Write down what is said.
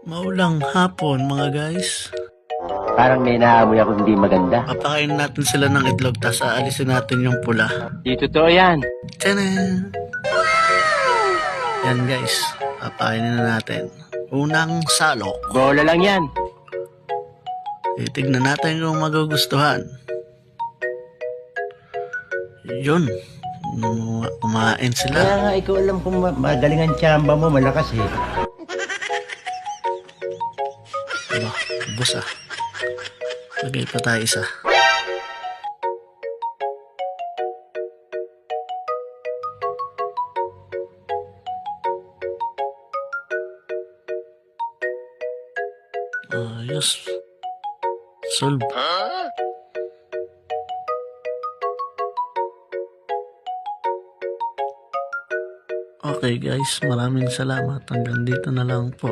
Maulang hapon mga guys. Parang may naamoy ako hindi maganda. Papakain natin sila ng itlog, tas aalisin natin yung pula. Di totoo yan. Tchanan! Yan guys, papakainin na natin. Unang salok. Bola lang yan. Titignan natin kung magugustuhan. Yun. Kumain sila. Kaya nga ikaw alam kung magaling ang tsamba mo, malakas eh. Aba, ubos ah. Lagay pa tayo isa. Ayos. Solve. Okay guys, maraming salamat. Hanggang dito na lang po.